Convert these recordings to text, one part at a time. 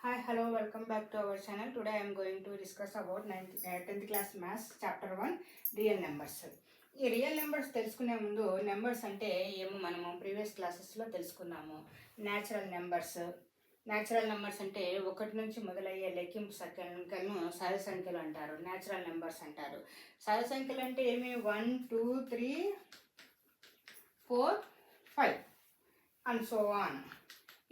Hi, hello, welcome back to our channel. Today I am going to discuss about 10th class maths chapter 1 real numbers. ఈ real numbers తెలుసుకునే ముందు numbers అంటే ఏమో మనము previous క్లాసెస్లో తెలుసుకున్నాము. న్యాచురల్ నెంబర్స్ అంటే ఒకటి నుంచి మొదలయ్యే లెక్కింపు సంఖ్యలను సహజ సంఖ్యలు అంటారు. న్యాచురల్ నెంబర్స్ అంటారు. సహజ సంఖ్యలు అంటే ఏమి 1 2 3 4 5 అండ్ సో ఆన్.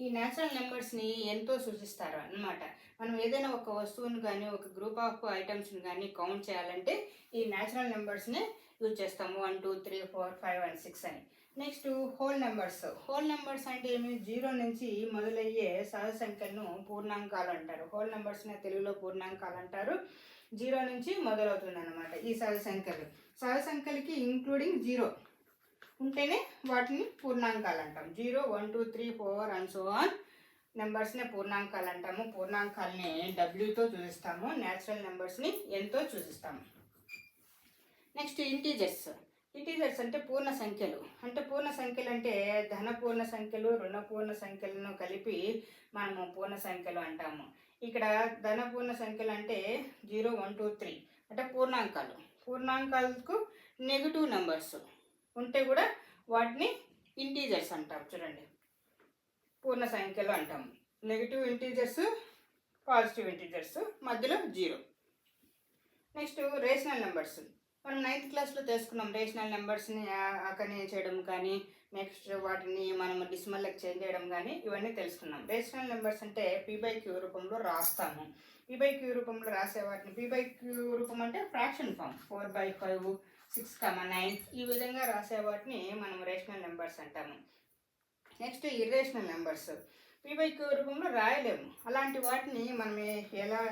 ఈ న్యాచురల్ నెంబర్స్ని ఎంతో సూచిస్తారు అన్నమాట. మనం ఏదైనా ఒక వస్తువును కానీ ఒక గ్రూప్ ఆఫ్ ఐటమ్స్ని కానీ కౌంట్ చేయాలంటే ఈ న్యాచురల్ నెంబర్స్ని యూజ్ చేస్తాము. 1 2 3 4 5 and 6 అని. నెక్స్ట్ హోల్ నెంబర్స్ అంటే ఏమి 0 నుంచి మొదలయ్యే సహజ సంఖ్యలను పూర్ణాంకాలు అంటారు. హోల్ నెంబర్స్ని తెలుగులో పూర్ణాంకాలు అంటారు. 0 నుంచి మొదలవుతుంది అన్నమాట ఈ సహజ సంఖ్యలకి ఇంక్లూడింగ్ 0 ఉంటేనే వాటిని పూర్ణాంకాలు అంటాం. 0 1 2 3 4 అండ్ సో ఆన్ నెంబర్స్ని పూర్ణాంకాలు అంటాము. పూర్ణాంకాలని డబ్ల్యూతో చూపిస్తాము. న్యాచురల్ నెంబర్స్ని ఎంతో చూపిస్తాము. నెక్స్ట్ ఇంటీజర్స్ అంటే పూర్ణ సంఖ్యలు. అంటే ధన పూర్ణ సంఖ్యలు రుణ పూర్ణ సంఖ్యలను కలిపి మనము పూర్ణ సంఖ్యలు అంటాము. ఇక్కడ ధన పూర్ణ సంఖ్యలు అంటే 0 1 2 3 అంటే పూర్ణాంకాలకు నెగిటివ్ నెంబర్స్ ఉంటే కూడా వాటిని ఇంటీజర్స్ అంటాం. చూడండి, పూర్ణ సంఖ్యలు అంటాము. నెగిటివ్ ఇంటీజర్స్, పాజిటివ్ ఇంటీజర్స్, మధ్యలో 0. Next rational numbers. మనం 9th క్లాస్లో తెలుసుకున్నాం. రేషనల్ నెంబర్స్ని అకర్ణీయ చేయడం కానీ, నెక్స్ట్ వాటిని మనం డిసిమల్కి చేంజ్ చేయడం కానీ ఇవన్నీ తెలుసుకున్నాం. రేషనల్ నెంబర్స్ అంటే p/q రూపంలో రాస్తాము. p/q రూపంలో రాసే వాటిని p/q రూపం అంటే ఫ్రాక్షన్ ఫామ్ 4/5 6, 9 ఈ విధంగా రాసే వాటిని మనం రేషనల్ నెంబర్స్ అంటాము. Next irrational numbers. p/q రూపంలో రాయలేము. అలాంటి వాటిని మనం ఎలా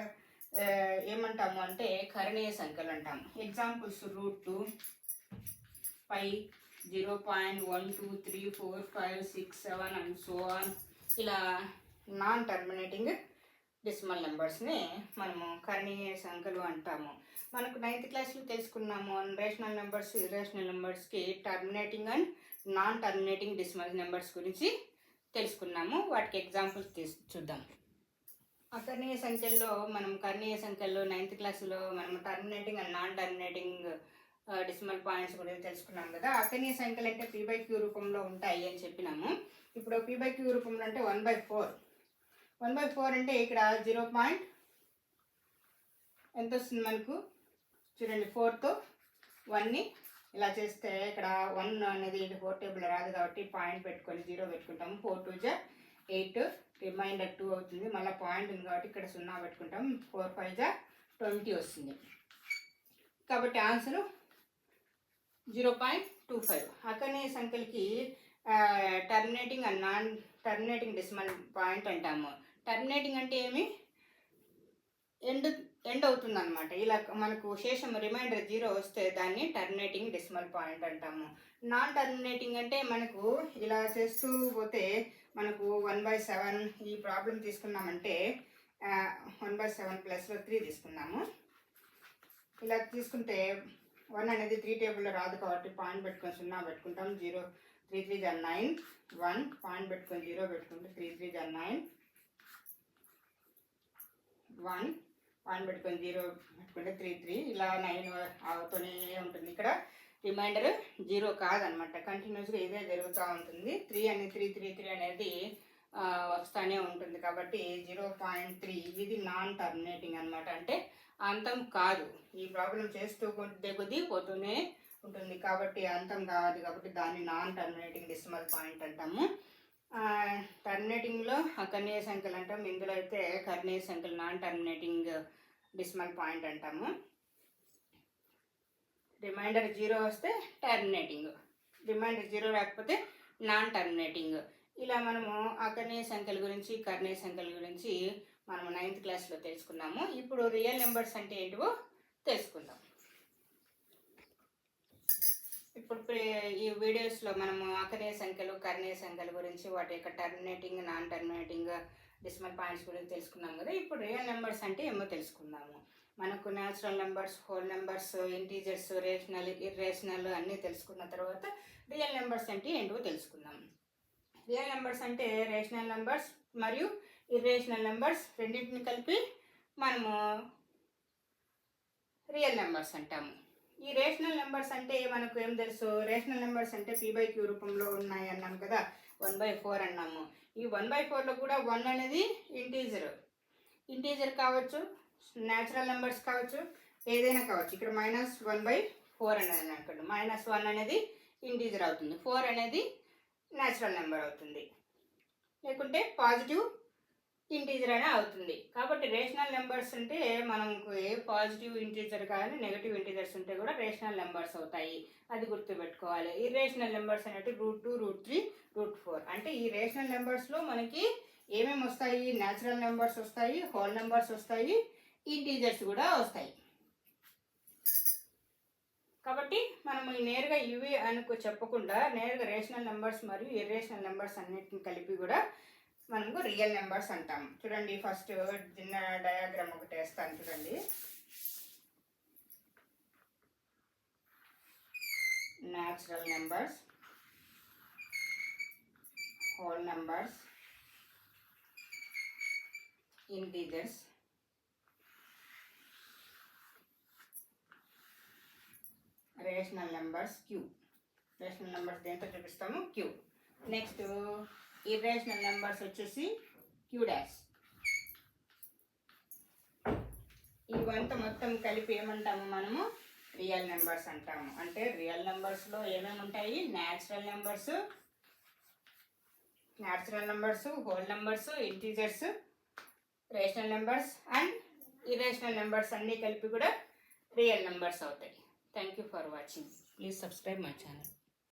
ఏమంటాము అంటే కరణీయ సంఖ్యలు అంటాము. Examples √2, π, 0.1 2 3 4 5 6 7 and so on. ఇలా నాన్ టర్మినేటింగ్ డెసిమల్ నెంబర్స్ని మనము కరణీయ సంఖ్యలు అంటాము. మనకు 9th క్లాస్లో తెలుసుకున్నాము. రేషనల్ నెంబర్స్, ఇర్రేషనల్ నెంబర్స్కి terminating and non terminating decimal numbers గురించి తెలుసుకున్నాము. వాటికి ఎగ్జాంపుల్స్ చూద్దాం. కరణీయ సంఖ్యల్లో 9th క్లాసులో మనం terminating and non terminating decimal points గురించి తెలుసుకున్నాం కదా. అకర్ణీయ సంఖ్యలు అంటే p/q రూపంలో ఉంటాయి అని చెప్పినాము. ఇప్పుడు p/q రూపంలో అంటే 1/4 అంటే ఇక్కడ 0. ఎంత వస్తుంది మనకు చూడండి. 4తో 1ని ఇలా చేస్తే ఇక్కడ 1 అనేది 4 టేబుల్ రాదు కాబట్టి పాయింట్ పెట్టుకొని 0 పెట్టుకుంటాము. 4 2 జా 8, రిమైండర్ 2 అవుతుంది. మళ్ళీ పాయింట్ ఉంది కాబట్టి ఇక్కడ 0 పెట్టుకుంటాం. 4 5 జా 20 వస్తుంది. కాబట్టి ఆన్సరు 0.25. అకర్ణీయ సంఖ్యలకి terminating and non terminating decimal point అంటాము. టర్మినేటింగ్ అంటే ఏమి ఎండ్ అవుతుంది అనమాట. ఇలా మనకు శేషం రిమైండర్ 0 వస్తే దాన్ని టర్మినేటింగ్ డెసిమల్ పాయింట్ అంటాము. నాన్ టర్మినేటింగ్ అంటే మనకు ఇలా చేస్తూ పోతే మనకు 1/7 ఈ ప్రాబ్లం తీసుకున్నామంటే 1/7 ప్లస్లో 3 తీసుకున్నాము. ఇలా తీసుకుంటే 1 అనేది 3 టేబుల్లో రాదు కాబట్టి పాయింట్ పెట్టుకొని 0 పెట్టుకుంటాం. 0 3 3 జా 9, 1 పాయింట్ పెట్టుకొని 0 పెట్టుకుంటే 3 3 జా 9, 1 పాయింట్ పెట్టుకొని 0 పెట్టుకుంటే 3 3 ఇలా 9 అవుతూనే ఉంటుంది. ఇక్కడ రిమైండర్ 0 కాదనమాట. కంటిన్యూస్గా ఇదే జరుగుతూ ఉంటుంది. 3 అనేది వస్తూనే ఉంటుంది. కాబట్టి 0.3 ఇది నాన్ టర్మినేటింగ్ అనమాట. అంటే అంతం కాదు. ఈ ప్రాబ్లం చేస్తూ కొద్ది పోతూనే ఉంటుంది కాబట్టి అంతం కాదు. కాబట్టి దాన్ని నాన్ టర్మినేటింగ్ డెసిమల్ పాయింట్ అంటాము. టర్మినేటింగ్లో అకర్ణీయ సంఖ్యలు అంటాం. ఇందులో అయితే కర్ణీయ సంఖ్యలు నాన్ టర్మినేటింగ్ డెసిమల్ పాయింట్ అంటాము. రిమైండర్ 0 వస్తే టర్మినేటింగ్, రిమైండర్ 0 రాకపోతే నాన్ టర్మినేటింగ్. ఇలా మనము అకర్ణీయ సంఖ్యల గురించి, కర్ణీయ సంఖ్యల గురించి మనము 9th క్లాస్లో తెలుసుకున్నాము. ఇప్పుడు రియల్ నెంబర్స్ అంటే ఏంటివో తెలుసుకుందాం. ఇప్పుడు ఈ వీడియోస్లో మనము అకర్ణీయ సంఖ్యలు, కర్ణీయ సంఖ్యల గురించి, వాటి యొక్క terminating, non terminating decimal points గురించి తెలుసుకున్నాం కదా. ఇప్పుడు రియల్ నెంబర్స్ అంటే ఏమో తెలుసుకుందాము. మనకు natural numbers, whole numbers, integers, rational, irrational అన్నీ తెలుసుకున్న తర్వాత రియల్ నెంబర్స్ అంటే ఏంటో తెలుసుకుందాం. రియల్ నెంబర్స్ అంటే రేషనల్ నెంబర్స్ మరియు ఇర్రేషనల్ నెంబర్స్ రెండింటిని కలిపి మనము రియల్ నెంబర్స్ అంటాము. ఈ రేషనల్ నెంబర్స్ అంటే మనకు ఏం తెలుసు, రేషనల్ నెంబర్స్ అంటే p/q రూపంలో ఉన్నాయి అన్నాం కదా, 1/4 అన్నాము. ఈ 1/4లో కూడా 1 అనేది ఇంటీజర్ కావచ్చు, న్యాచురల్ నెంబర్స్ కావచ్చు, ఏదైనా కావచ్చు. ఇక్కడ -1/4 అనేది అనుకోండి, -1 అనేది ఇంటీజర్ అవుతుంది, 4 అనేది న్యాచురల్ నెంబర్ అవుతుంది, లేకుంటే పాజిటివ్ ఇంటీజర్ అనే అవుతుంది. కాబట్టి రేషనల్ నెంబర్స్ అంటే మనకు ఏ పాజిటివ్ ఇంటీజర్ కానీ నెగటివ్ ఇంటీజర్స్ ఉంటే కూడా రేషనల్ నెంబర్స్ అవుతాయి, అది గుర్తుపెట్టుకోవాలి. ఈ రేషనల్ నెంబర్స్ అనేవి √2, √3, √4. అంటే ఈ రేషనల్ నెంబర్స్లో మనకి ఏమేమి వస్తాయి, న్యాచురల్ నెంబర్స్ వస్తాయి, హోల్ నెంబర్స్ వస్తాయి, ఇంటీజర్స్ కూడా వస్తాయి. కాబట్టి మనము నేరుగా ఇవి చెప్పకుండా నేరుగా రేషనల్ నెంబర్స్ మరియు ఇర్రేషనల్ నెంబర్స్ అన్నిటిని కలిపి కూడా మనకు రియల్ నెంబర్స్ అంటాం. చూడండి, ఫస్ట్ చిన్న డయాగ్రామ్ ఒకటి వేస్తాను చూడండి. Natural numbers, whole numbers, integers, rational numbers Q. Rational numbers దేంతో చూపిస్తాము, క్యూ. నెక్స్ట్ ఇర్రేషనల్ నెంబర్స్ వచ్చేసి క్యూ డాష్. ఇవంతా మొత్తం కలిపి ఏమంటాము మనము, రియల్ నెంబర్స్ అంటాము. అంటే రియల్ నెంబర్స్లో ఏమేమి ఉంటాయి, natural numbers, whole numbers, integers, rational numbers and irrational numbers అన్నీ కలిపి కూడా రియల్ నెంబర్స్ అవుతాయి. Thank you for watching. Please subscribe my channel.